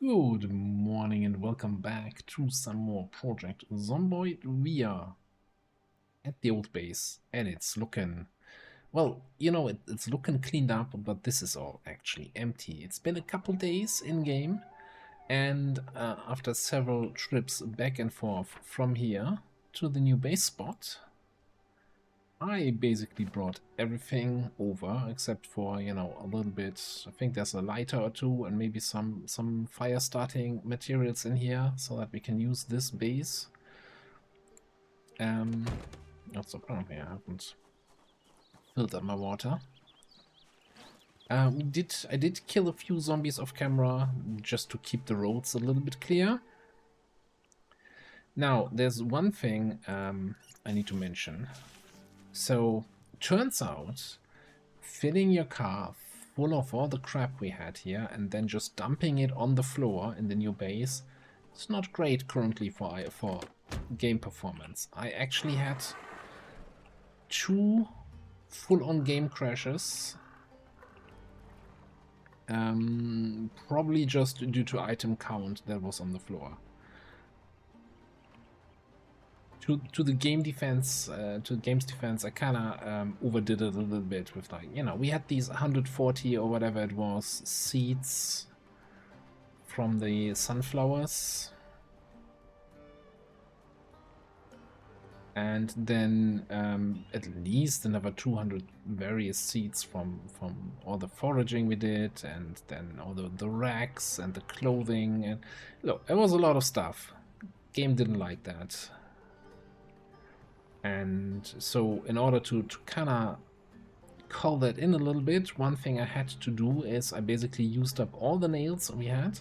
Good morning and welcome back to some more Project Zomboid. We are at the old base and it's looking, well, it's looking cleaned up, but this is all actually empty. It's been a couple days in game, and after several trips back and forth from here to the new base spot, I basically brought everything over except for, a little bit. I think there's a lighter or two and maybe some fire starting materials in here so that we can use this base. That's the problem here. I haven't filled up my water. I did kill a few zombies off camera just to keep the roads a little bit clear. Now, there's one thing I need to mention. So, turns out, filling your car full of all the crap we had here and then just dumping it on the floor in the new base is not great currently for game performance. I actually had 2 full-on game crashes, probably just due to item count that was on the floor. To the game's defense, I kinda overdid it a little bit with, like, we had these 140 or whatever it was seeds from the sunflowers, and then at least another 200 various seeds from all the foraging we did, and then all the racks and the clothing, and look, it was a lot of stuff. Game didn't like that. And so in order to kind of call that in a little bit, one thing I had to do is I basically used up all the nails we had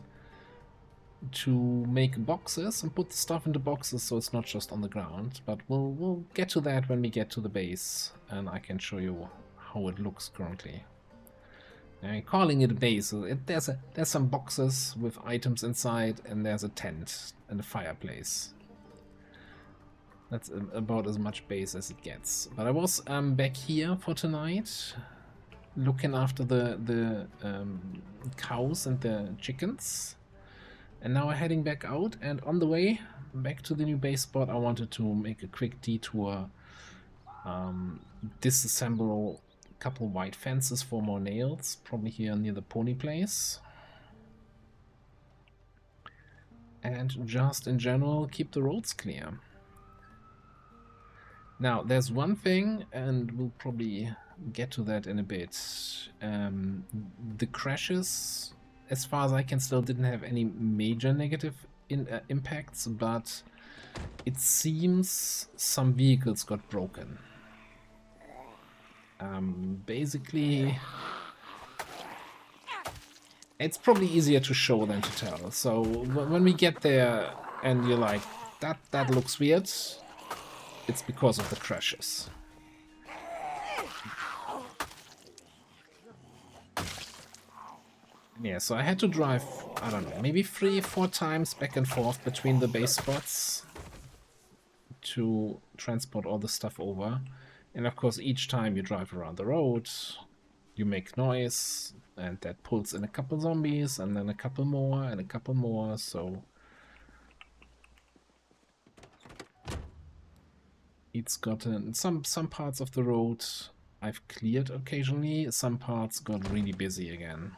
to make boxes and put the stuff into boxes so it's not just on the ground. But we'll get to that when we get to the base and I can show you how it looks currently. I'm calling it a base. There's some boxes with items inside, and there's a tent and a fireplace. That's about as much base as it gets. But I was back here for tonight, looking after the cows and the chickens. And now we're heading back out, and on the way back to the new base spot, I wanted to make a quick detour, disassemble a couple white fences for more nails, probably here near the pony place. And just in general, keep the roads clear. Now, there's one thing, and we'll probably get to that in a bit. The crashes, as far as I can tell, didn't have any major negative impacts, but it seems some vehicles got broken. Basically, it's probably easier to show than to tell. So when we get there and you're like, that looks weird, it's because of the crashes. Yeah, so I had to drive, I don't know, maybe 3-4 times back and forth between the base spots to transport all the stuff over. And of course, each time you drive around the road, you make noise, and that pulls in a couple zombies, and then a couple more, and a couple more, so it's gotten some parts of the road I've cleared occasionally, some parts got really busy again.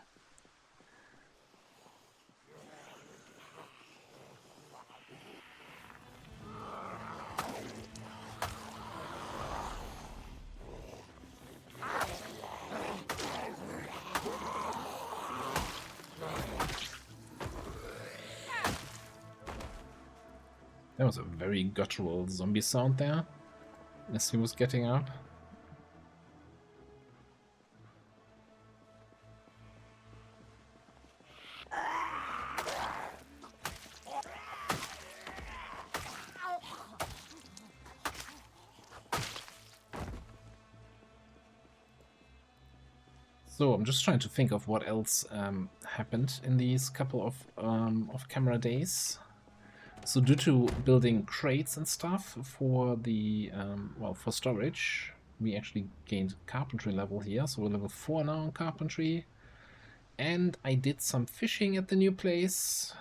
That was a very guttural zombie sound there, as he was getting up. So I'm just trying to think of what else happened in these couple of off-camera days. So due to building crates and stuff for the, for storage, we actually gained carpentry level here. So we're level 4 now in carpentry. And I did some fishing at the new place,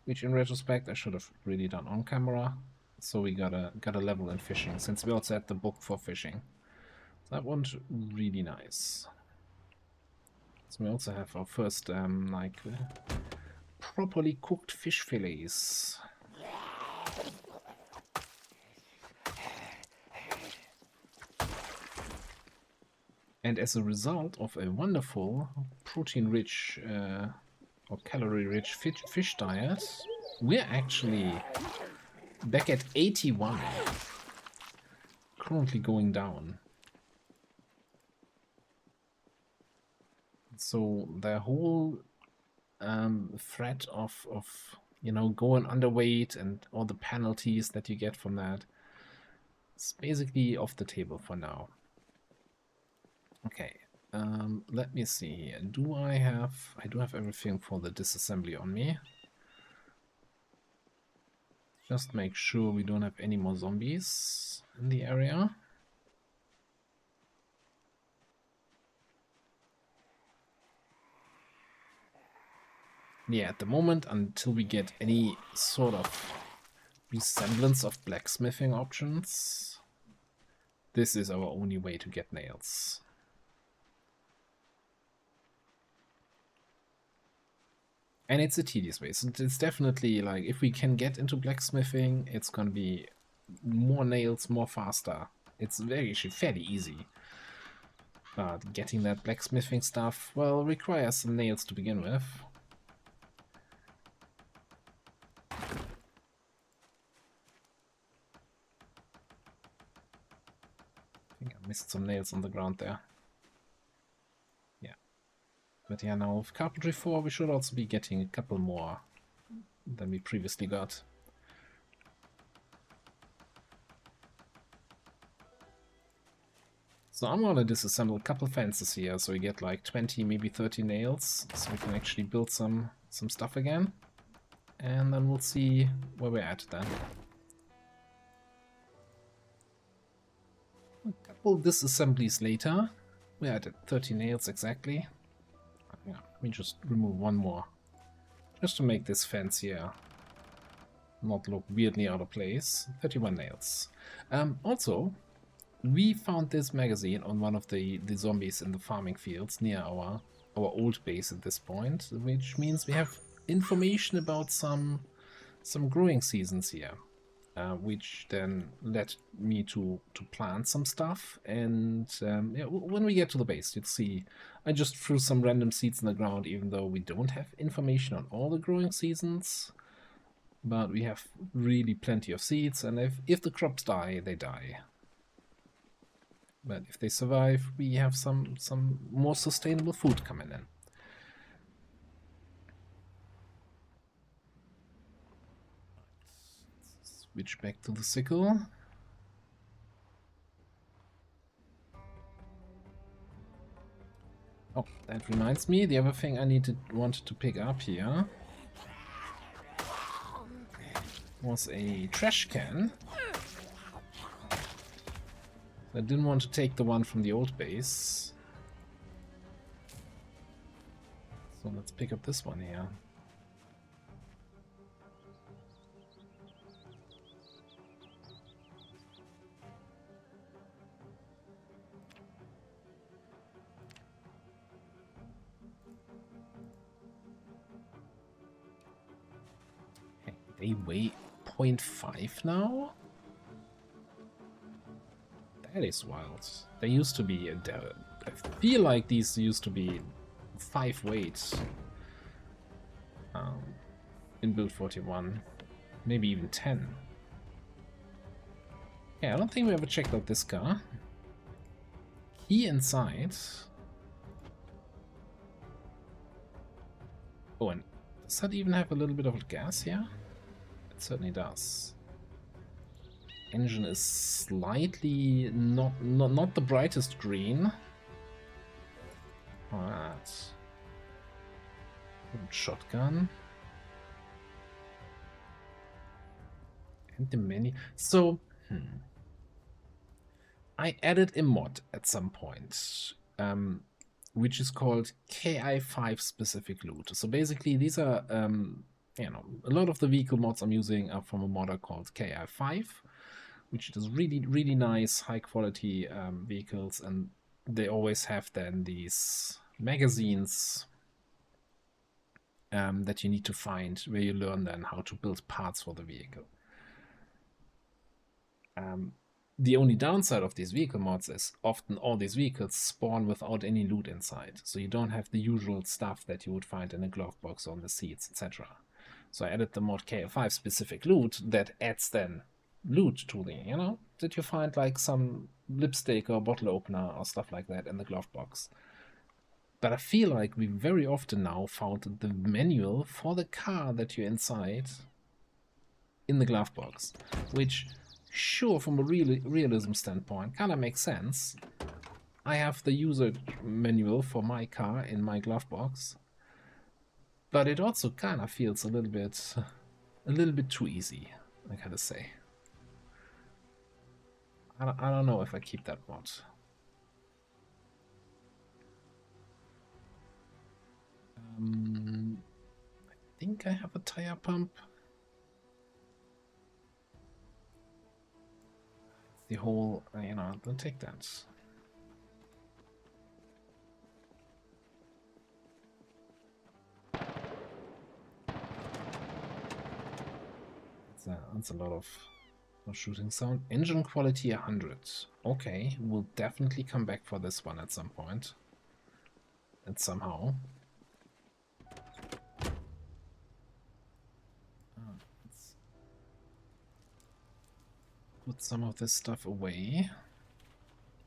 which in retrospect I should have really done on camera. So we got a level in fishing, since we also had the book for fishing. So that one's really nice. So we also have our first properly cooked fish fillets. And as a result of a wonderful protein-rich or calorie-rich fish diet, we're actually back at 81. Currently going down. So the whole threat of you know, going underweight and all the penalties that you get from that, it's basically off the table for now. Okay, let me see here. I do have everything for the disassembly on me. Just make sure we don't have any more zombies in the area. Yeah, at the moment, until we get any sort of resemblance of blacksmithing options, this is our only way to get nails. And it's a tedious way. So it's definitely like, if we can get into blacksmithing, it's gonna be more nails, more faster. It's actually fairly easy. But getting that blacksmithing stuff, well, requires some nails to begin with. I think I missed some nails on the ground there. Yeah. But yeah, now with Carpentry 4, we should also be getting a couple more than we previously got. So I'm gonna disassemble a couple fences here, so we get like 20, maybe 30 nails, so we can actually build some stuff again. And then we'll see where we're at then. A couple disassemblies later, we're at 30 nails exactly. Yeah, let me just remove one more, just to make this fence here not look weirdly out of place. 31 nails. Also, we found this magazine on one of the zombies in the farming fields near our old base at this point, which means we have information about some growing seasons here, which then led me to plant some stuff. And yeah, when we get to the base, you'll see I just threw some random seeds in the ground, even though we don't have information on all the growing seasons. But we have really plenty of seeds, and if the crops die, they die. But if they survive, we have some more sustainable food coming in. Switch back to the sickle. Oh, that reminds me, the other thing I wanted to pick up here was a trash can. I didn't want to take the one from the old base. So let's pick up this one here. Okay, they weigh 0.5 now? That is wild. They used to be, I feel like these used to be 5 weights in build 41, maybe even 10. Yeah, I don't think we ever checked out this car. Key inside. Oh, and does that even have a little bit of gas here? It certainly does. Engine is slightly not the brightest green. Alright. Shotgun. And the menu. So, I added a mod at some point. which is called KI5 specific loot. So basically, these are, you know, a lot of the vehicle mods I'm using are from a modder called KI5, which does really, really nice, high quality vehicles, and they always have then these magazines that you need to find, where you learn then how to build parts for the vehicle. The only downside of these vehicle mods is often all these vehicles spawn without any loot inside, so you don't have the usual stuff that you would find in a glove box on the seats, etc. So I added the mod KF5 specific loot that adds then loot to the, you know, did you find like some lipstick or bottle opener or stuff like that in the glove box? But I feel like we very often now found the manual for the car that you're inside in the glove box, which, sure, from a realism standpoint, kind of makes sense. I have the user manual for my car in my glove box, but it also kind of feels a little bit too easy, I gotta say. I don't know if I keep that mod. I think I have a tire pump. The whole, you know, don't take that. That's a lot of shooting sound. Engine quality 100. Okay, we'll definitely come back for this one at some point. And somehow. Let's put some of this stuff away.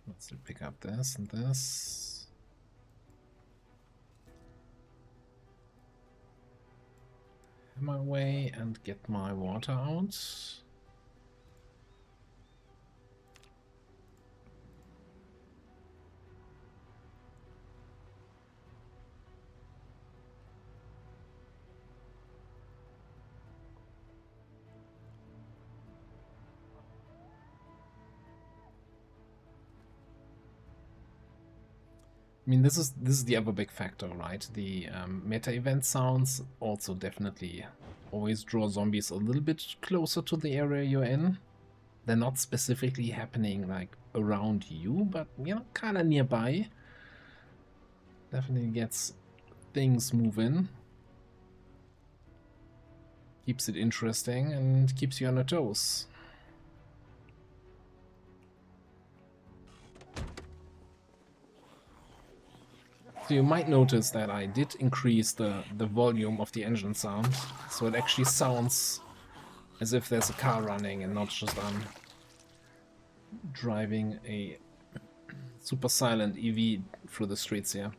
Let's pick up this and this. My way and get my water out. I mean, this is the other big factor, right? The meta event sounds also definitely always draw zombies a little bit closer to the area you're in. They're not specifically happening like around you, but you know, kind of nearby. Definitely gets things moving. Keeps it interesting and keeps you on your toes. So you might notice that I did increase the volume of the engine sound, so it actually sounds as if there's a car running and not just I'm driving a super silent EV through the streets here.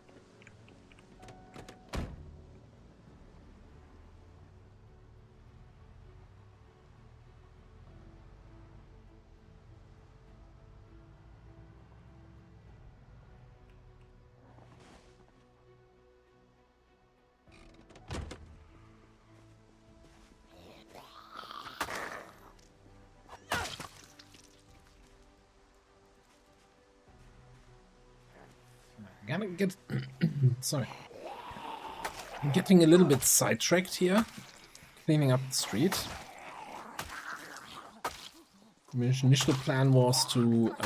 Gotta get sorry. I'm getting a little bit sidetracked here, cleaning up the street. The initial plan was to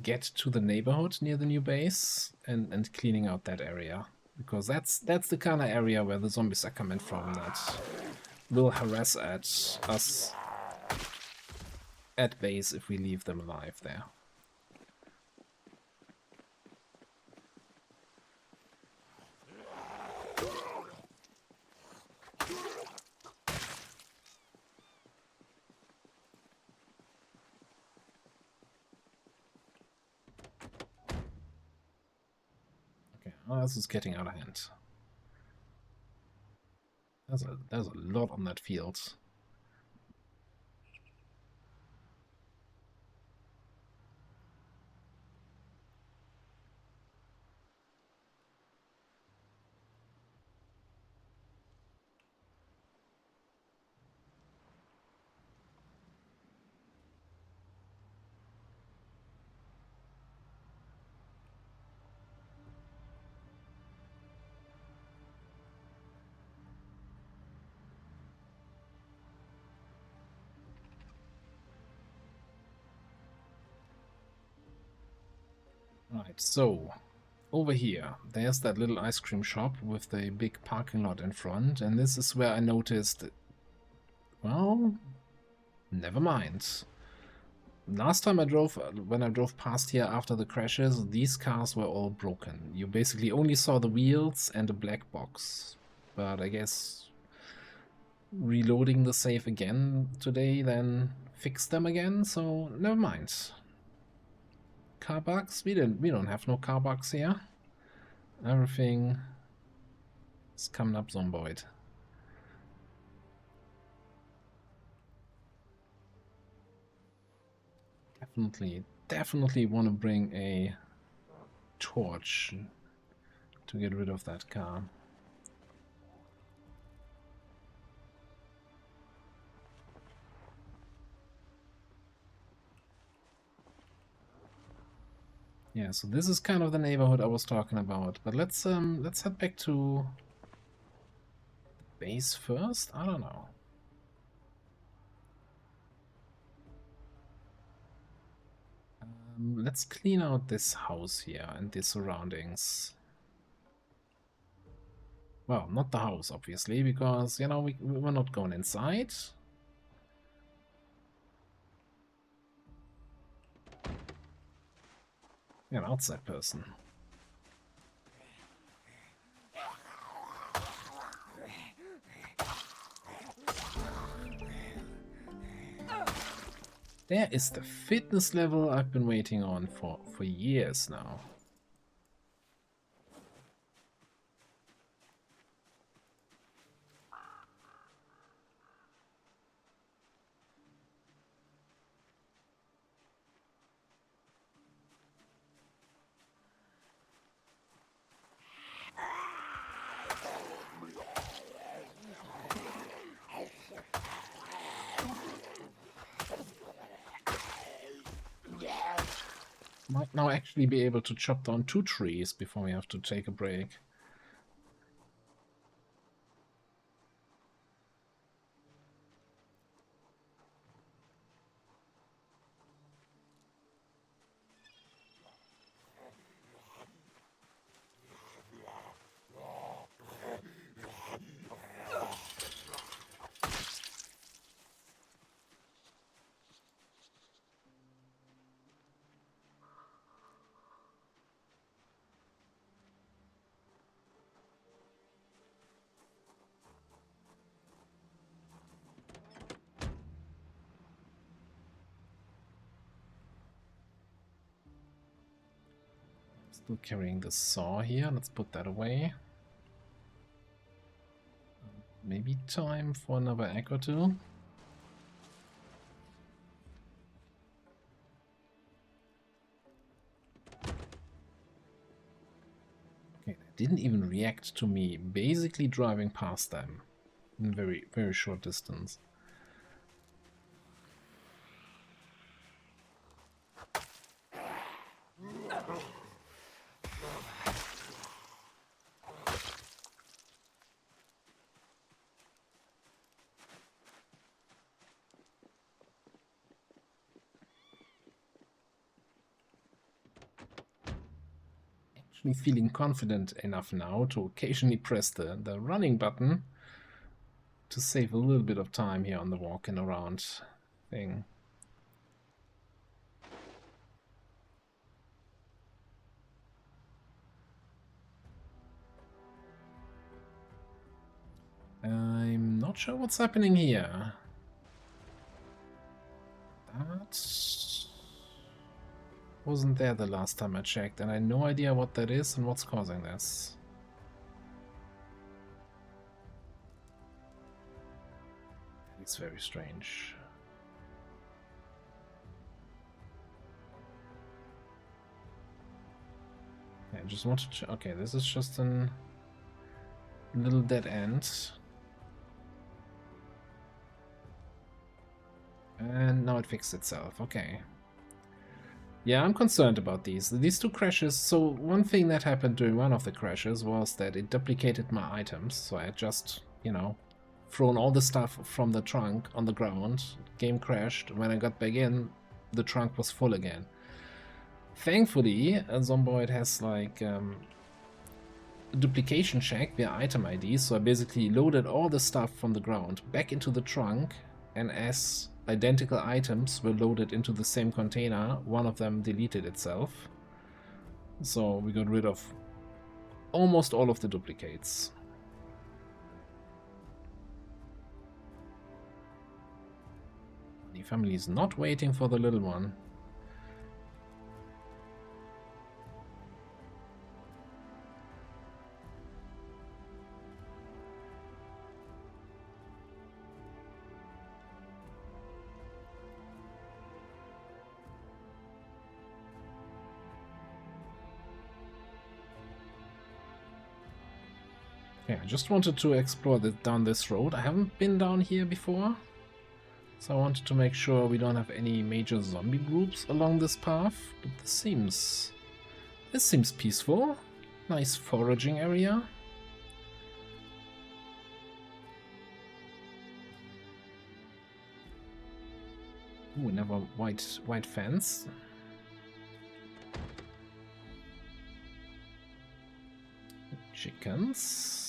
get to the neighborhood near the new base and cleaning out that area, because that's the kind of area where the zombies are coming from that will harass us at base if we leave them alive there. Oh, this is getting out of hand. There's a lot on that field. Right, so over here, there's that little ice cream shop with the big parking lot in front, and this is where I noticed, well, never mind. Last time when I drove past here after the crashes, these cars were all broken. You basically only saw the wheels and a black box. But I guess reloading the save again today then fixed them again, so never mind. Car bugs? We don't have no car bugs here. Everything is coming up Zomboid. Definitely want to bring a torch to get rid of that car. Yeah, so this is kind of the neighborhood I was talking about. But let's head back to base first. I don't know. Let's clean out this house here and the surroundings. Well, not the house, obviously, because, you know, we're not going inside. You're an outside person. There is the fitness level I've been waiting on for years now. Might now actually be able to chop down 2 trees before we have to take a break. Still carrying the saw here. Let's put that away. Maybe time for another egg or two. Okay, they didn't even react to me basically driving past them in very, very short distance. Feeling confident enough now to occasionally press the running button to save a little bit of time here on the walking around thing. I'm not sure what's happening here. That wasn't there the last time I checked, and I have no idea what that is and what's causing this. It's very strange. I just want to okay, this is just a little dead end. And now it fixed itself, okay. Yeah, I'm concerned about these 2 crashes. So one thing that happened during one of the crashes was that it duplicated my items. So I had just, you know, thrown all the stuff from the trunk on the ground. Game crashed. When I got back in, the trunk was full again. Thankfully, Zomboid has like a duplication check via item ID, so I basically loaded all the stuff from the ground back into the trunk, and as identical items were loaded into the same container, one of them deleted itself. So we got rid of almost all of the duplicates. The family is not waiting for the little one. Yeah, I just wanted to explore down this road. I haven't been down here before, so I wanted to make sure we don't have any major zombie groups along this path. But this seems peaceful. Nice foraging area. Ooh, another white fence. Chickens.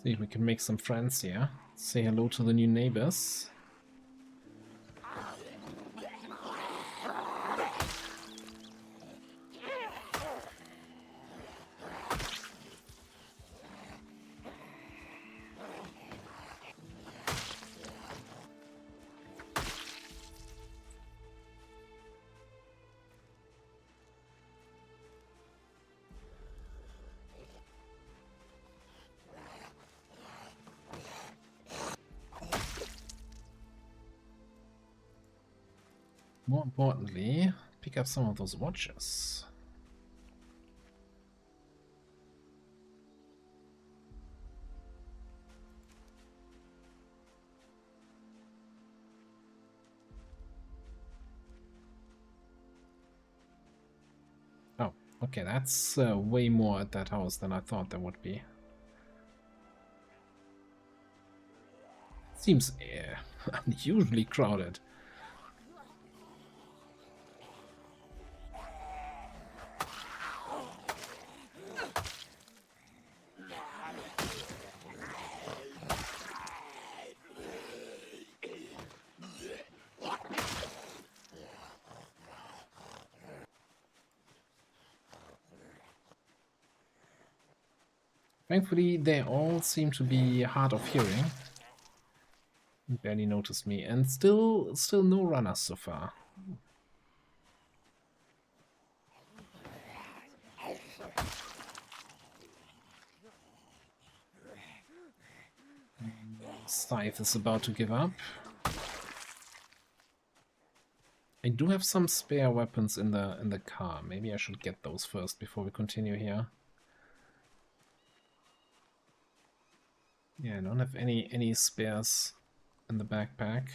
See if we can make some friends here. Say hello to the new neighbors. More importantly, pick up some of those watches. Oh, okay, that's way more at that house than I thought there would be. Seems unusually crowded. Thankfully, they all seem to be hard of hearing. Barely noticed me, and still no runners so far. Scythe is about to give up. I do have some spare weapons in the car. Maybe I should get those first before we continue here. Yeah, I don't have any spares in the backpack.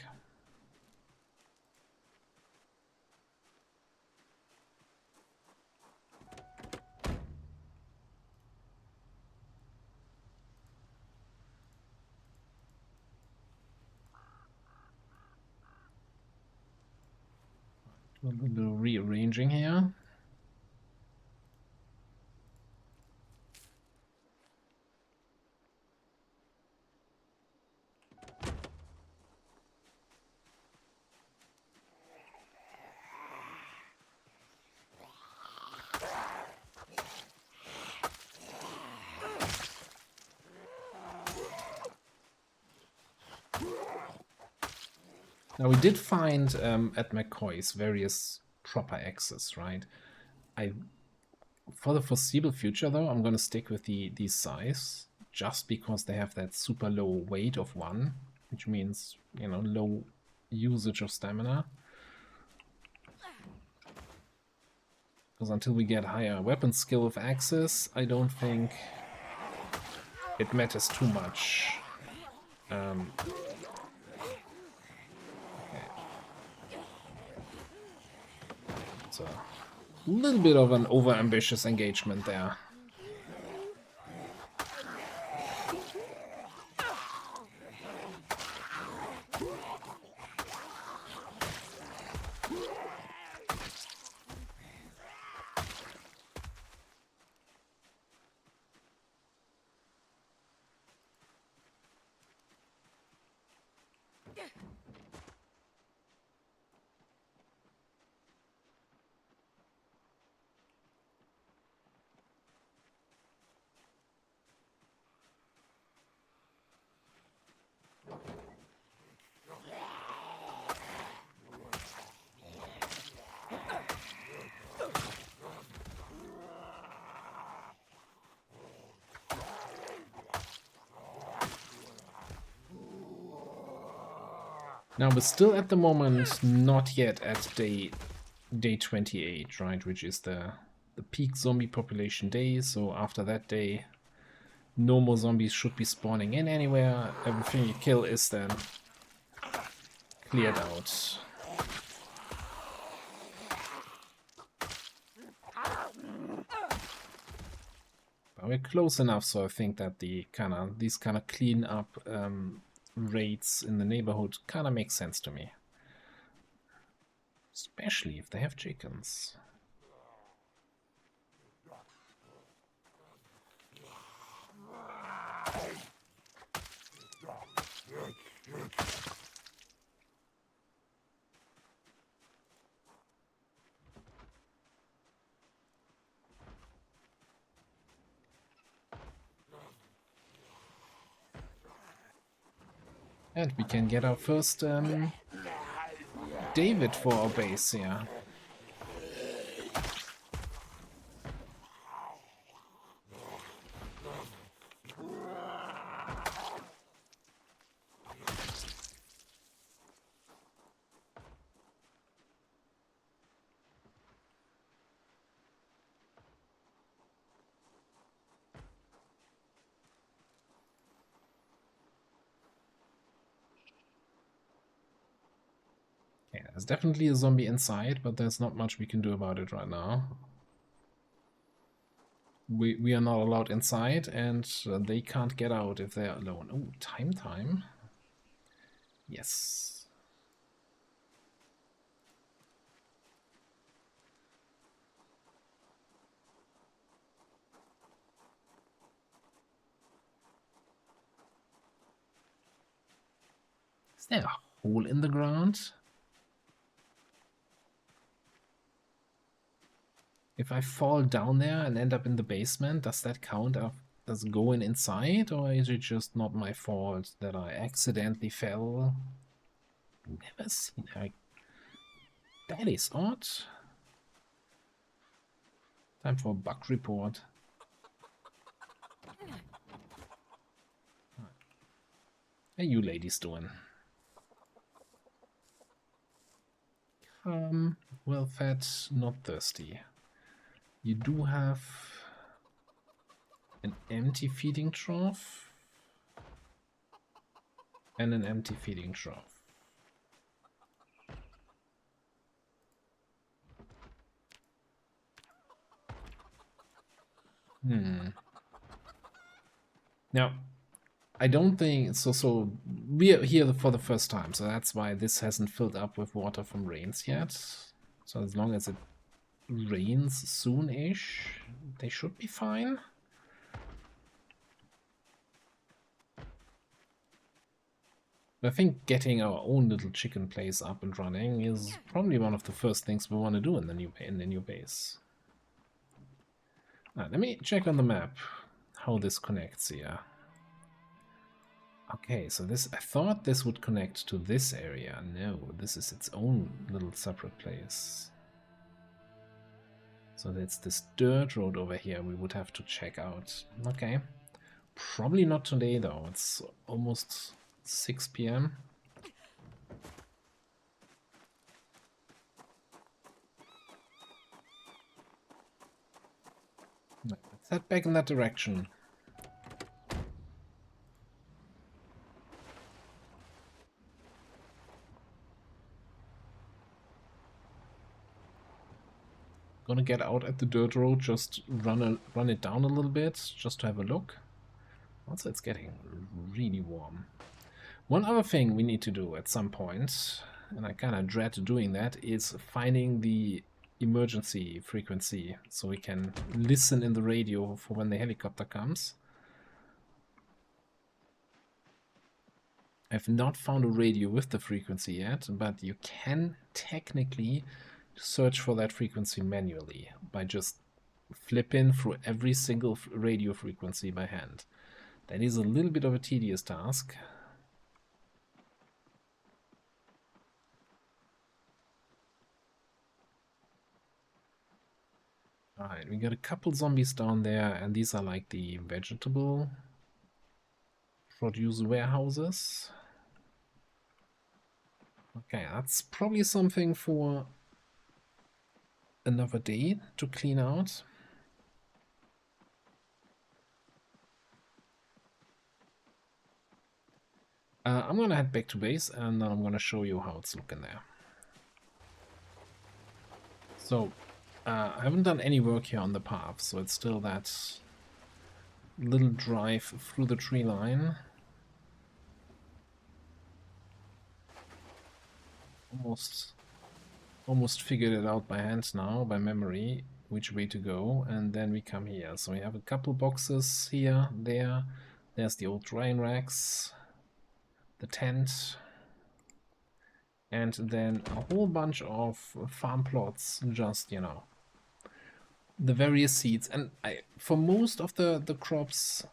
Do a little rearranging here. Now we did find at McCoy's various proper axes, right? For the foreseeable future though, I'm gonna stick with these size just because they have that super low weight of 1, which means, you know, low usage of stamina. Because until we get higher weapon skill of axes, I don't think it matters too much. Okay. So, a little bit of an over-ambitious engagement there. Now, we're still at the moment not yet at day 28, right? Which is the peak zombie population day. So after that day, no more zombies should be spawning in anywhere. Everything you kill is then cleared out. But we're close enough, so I think that these kind of clean up raids in the neighborhood kind of makes sense to me. Especially if they have chickens. And we can get our first David for our base here. Yeah, there's definitely a zombie inside, but there's not much we can do about it right now. We are not allowed inside, and they can't get out if they're alone. Oh, time. Yes. Is there a hole in the ground? If I fall down there and end up in the basement, does that count as going inside, or is it just not my fault that I accidentally fell? Never seen that. That is odd. Time for a bug report. How you ladies doing? Well fed, not thirsty. You do have an empty feeding trough and an empty feeding trough. Now, I don't think so. We are here for the first time, so that's why this hasn't filled up with water from rains yet. So as long as it rains soon-ish, they should be fine. I think getting our own little chicken place up and running is probably one of the first things we want to do in the new base. Let me check on the map how this connects here. Okay, so this, I thought this would connect to this area. No, this is its own little separate place. So that's this dirt road over here we would have to check out. Okay. Probably not today though, it's almost 6 p.m. Let's head back in that direction. Gonna get out at the dirt road, just run it down a little bit, just to have a look. Also, it's getting really warm. One other thing we need to do at some point, and I kind of dread doing that, is finding the emergency frequency so we can listen in the radio for when the helicopter comes. I've not found a radio with the frequency yet, but you can technically search for that frequency manually by just flipping through every single radio frequency by hand. That is a little bit of a tedious task. Alright, we got a couple zombies down there, and these are like the vegetable produce warehouses. Okay, that's probably something for another day to clean out. I'm gonna head back to base, and then I'm gonna show you how it's looking there. So, I haven't done any work here on the path, so it's still that little drive through the tree line. Almost figured it out by hand now, by memory, which way to go, and then we come here. So we have a couple boxes here, there. There's the old drying racks, the tent, and then a whole bunch of farm plots, just, you know, the various seeds. And for most of the crops,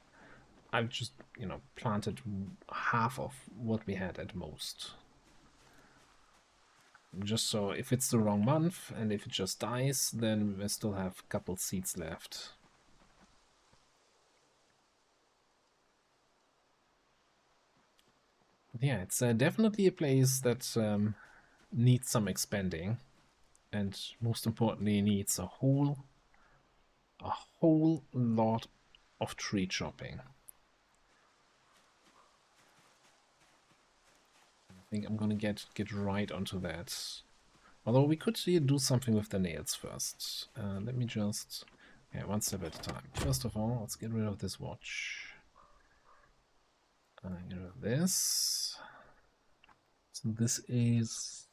I've just, you know, planted half of what we had at most. Just so if it's the wrong month and if it just dies, then we still have a couple seeds left. But yeah, it's definitely a place that needs some expanding, and most importantly needs a whole lot of tree chopping. I think I'm gonna get right onto that. Although we could do something with the nails first. Let me just... Okay, one step at a time. First of all, let's get rid of this watch. Get rid of this. So this is...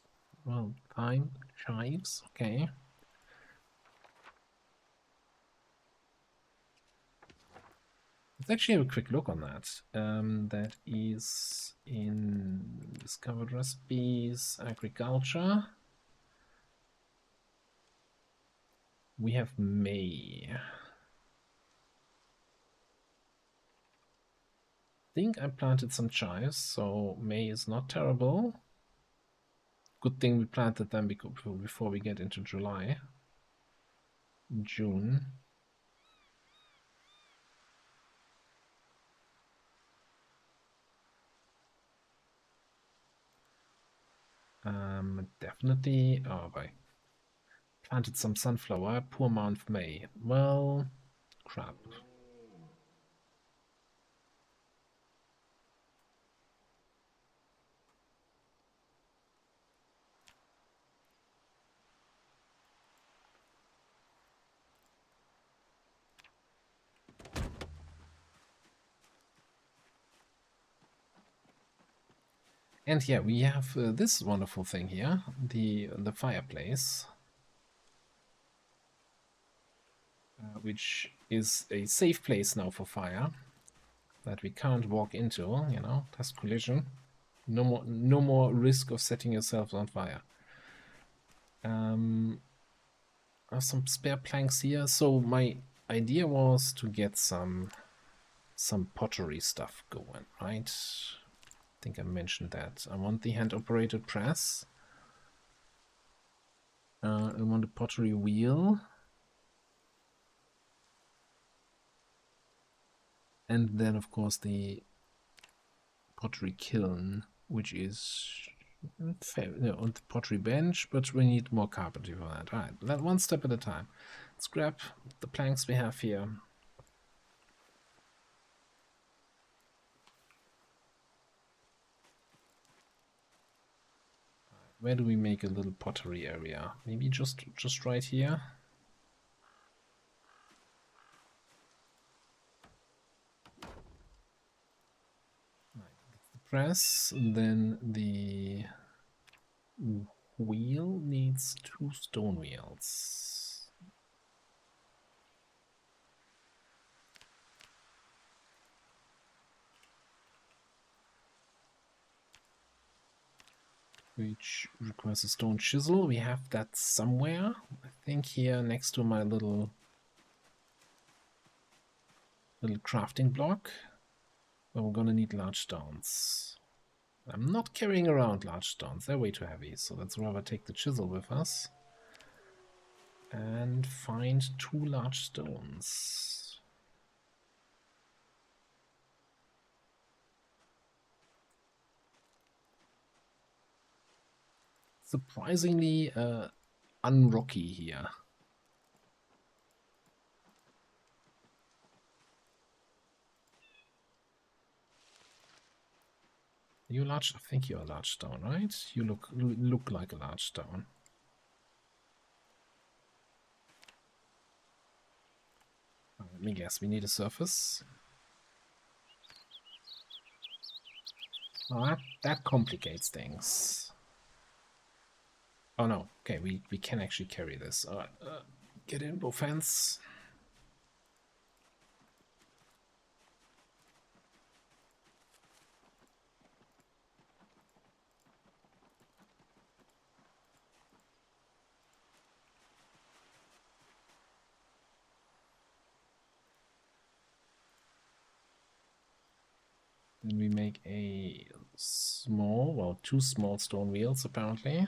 well, time chives. Okay. Let's actually have a quick look on that. That is in discovered recipes, agriculture. We have May. I think I planted some chives, so May is not terrible. Good thing we planted them before we get into July. June. Definitely. Oh, I planted some sunflower. Poor month May. Well, crap. And yeah, we have this wonderful thing here, the fireplace, which is a safe place now for fire that we can't walk into. You know, test collision. No more risk of setting yourself on fire. There's some spare planks here. So my idea was to get some pottery stuff going, right? I think I mentioned that. I want the hand-operated press. I want a pottery wheel. And then, of course, the pottery kiln, which is on the pottery bench, but we need more carpentry for that. All right, one step at a time. Let's grab the planks we have here. Where do we make a little pottery area? Maybe just right here. press, then the wheel needs 2 stone wheels. Which requires a stone chisel. We have that somewhere. I think here next to my little crafting block. But we're gonna need large stones. I'm not carrying around large stones. They're way too heavy, so let's rather take the chisel with us. And find 2 large stones. Surprisingly unrocky here. You large? I think you're a large stone, right? You look like a large stone. Let me guess. We need a surface. Oh, that complicates things. Oh no. Okay, we can actually carry this. All right. Get in, bow fence. Then we make a small, well, 2 small stone wheels apparently.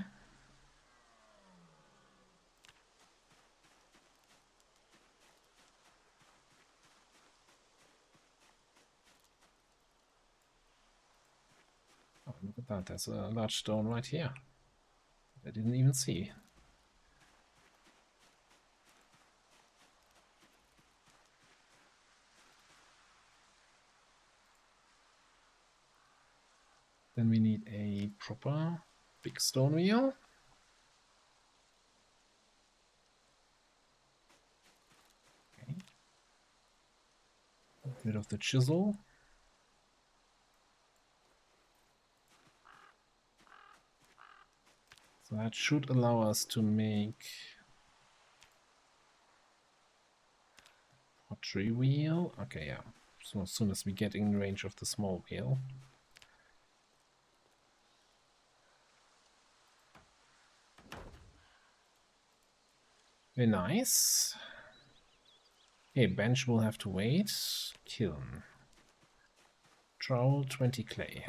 Oh, look at that, there's a large stone right here. I didn't even see. Then we need a proper big stone wheel. Okay. Get rid of the chisel. So that should allow us to make pottery wheel. Okay, yeah. So as soon as we get in range of the small wheel. Very nice. Okay, bench will have to wait. Kiln. Trowel, 20 clay.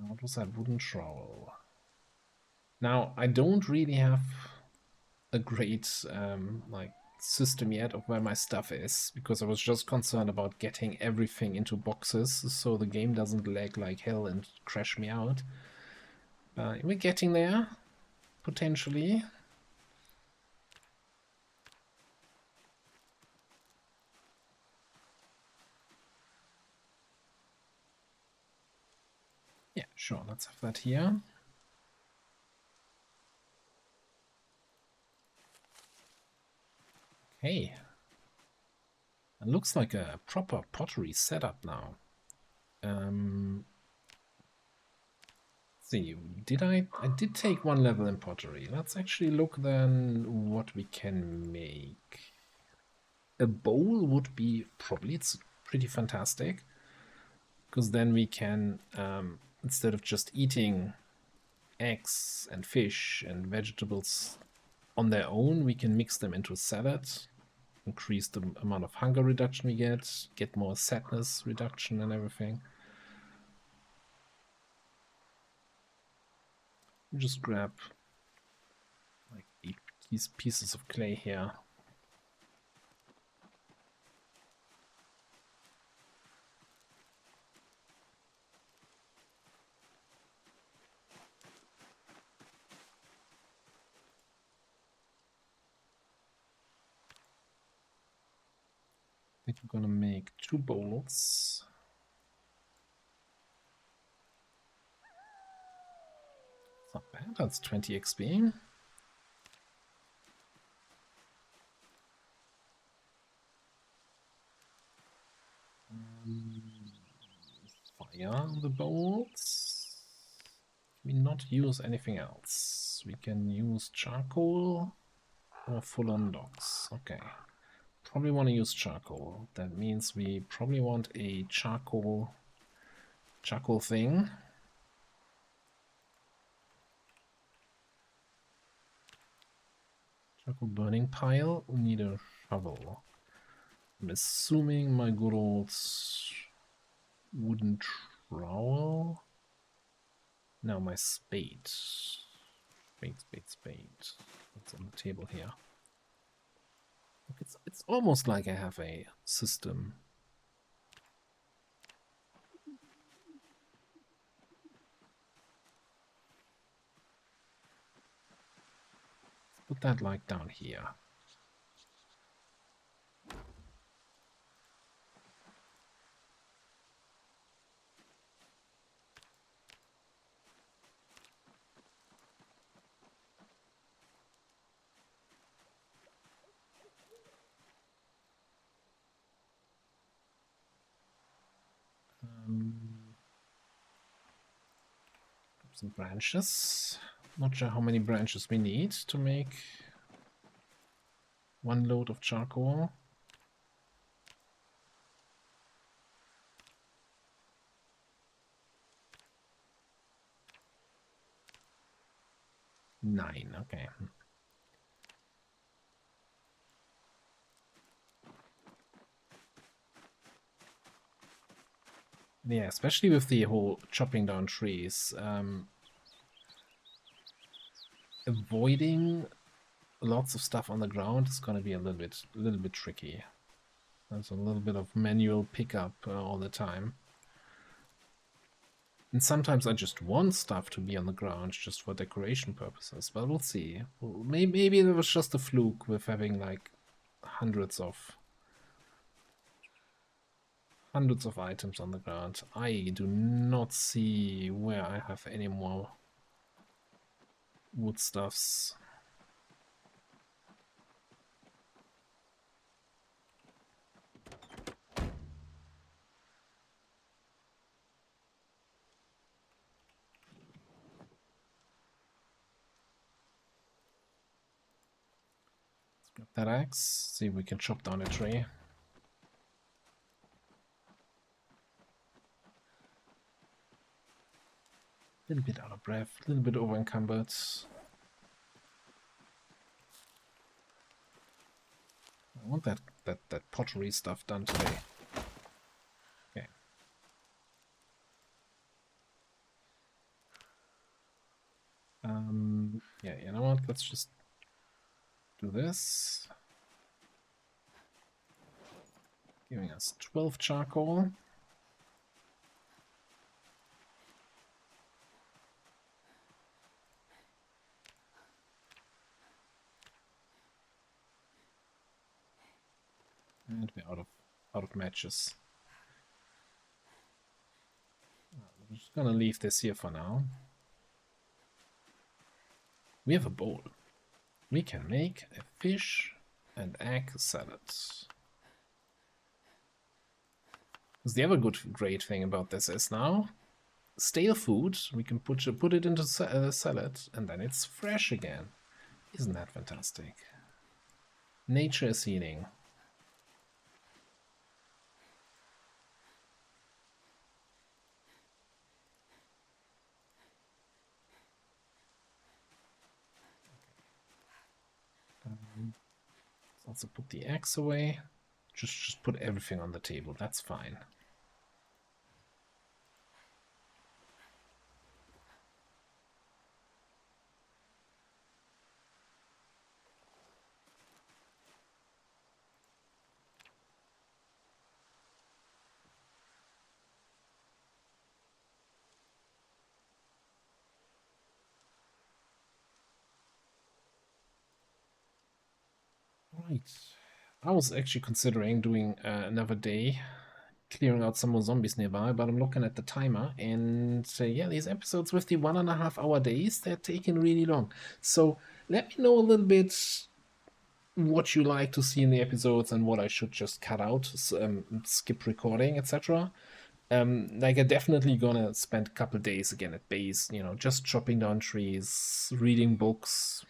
What was that? Wooden trowel. Now, I don't really have a great like system yet of where my stuff is, because I was just concerned about getting everything into boxes so the game doesn't lag like hell and crash me out. We're getting there, potentially. Yeah, sure, let's have that here. Okay. It looks like a proper pottery setup now. See, I did take 1 level in pottery. Let's actually look then what we can make. A bowl would be probably, it's pretty fantastic, because then we can, instead of just eating eggs and fish and vegetables on their own, we can mix them into a salad, increase the amount of hunger reduction we get more sadness reduction and everything. Just grab like 8 pieces of clay here. think I'm gonna make 2 bowls. It's not bad, that's 20 XP. Fire the bolts. Can we not use anything else? We can use charcoal or full-on dogs. Okay. Probably want to use charcoal. That means we probably want a charcoal thing. Charcoal burning pile. We need a shovel. I'm assuming my good old wooden trowel. No, my spade. Spade. What's on the table here? Look, it's almost like I have a system. Let's put that like down here. Some branches. Not sure how many branches we need to make 1 load of charcoal. Nine, okay. Yeah, especially with the whole chopping down trees. Avoiding lots of stuff on the ground is going to be a little bit tricky. There's a little bit of manual pickup all the time. And sometimes I just want stuff to be on the ground just for decoration purposes, but we'll see. Maybe it was just a fluke with having like hundreds of items on the ground. I do not see where I have any more wood stuffs. Let's grab that axe, see if we can chop down a tree. A little bit out of breath, a little bit over encumbered. I want that pottery stuff done today. Okay. Yeah, you know what? Let's just do this. Giving us 12 charcoal. And we're out of matches. I'm just gonna leave this here for now. We have a bowl. We can make a fish and egg salad. Because the other great thing about this is now stale food, we can put it into salad and then it's fresh again. Isn't that fantastic? Nature is healing. Let's also put the eggs away. Just put everything on the table, that's fine. Right. I was actually considering doing another day, clearing out some more zombies nearby, but I'm looking at the timer, and yeah, these episodes with the 1.5 hour days, they're taking really long. So let me know a little bit what you like to see in the episodes and what I should just cut out, skip recording, etc. Like, I'm definitely gonna spend a couple days again at base, just chopping down trees, reading books,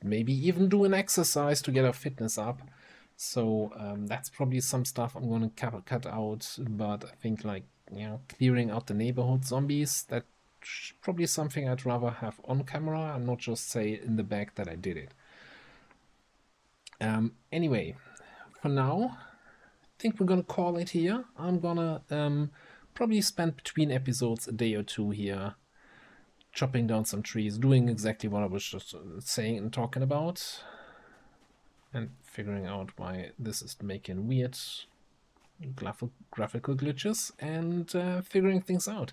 maybe even do an exercise to get our fitness up. So that's probably some stuff I'm gonna cut out. But I think, like, clearing out the neighborhood zombies, that's probably something I'd rather have on camera and not just say in the back that I did it. Anyway, for now, I think we're gonna call it here. I'm gonna probably spend between episodes a day or two here chopping down some trees, doing exactly what I was just saying and talking about, and figuring out why this is making weird graphical glitches, and figuring things out.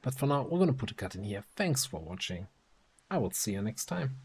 But for now, we're gonna put a cut in here. Thanks for watching. I will see you next time.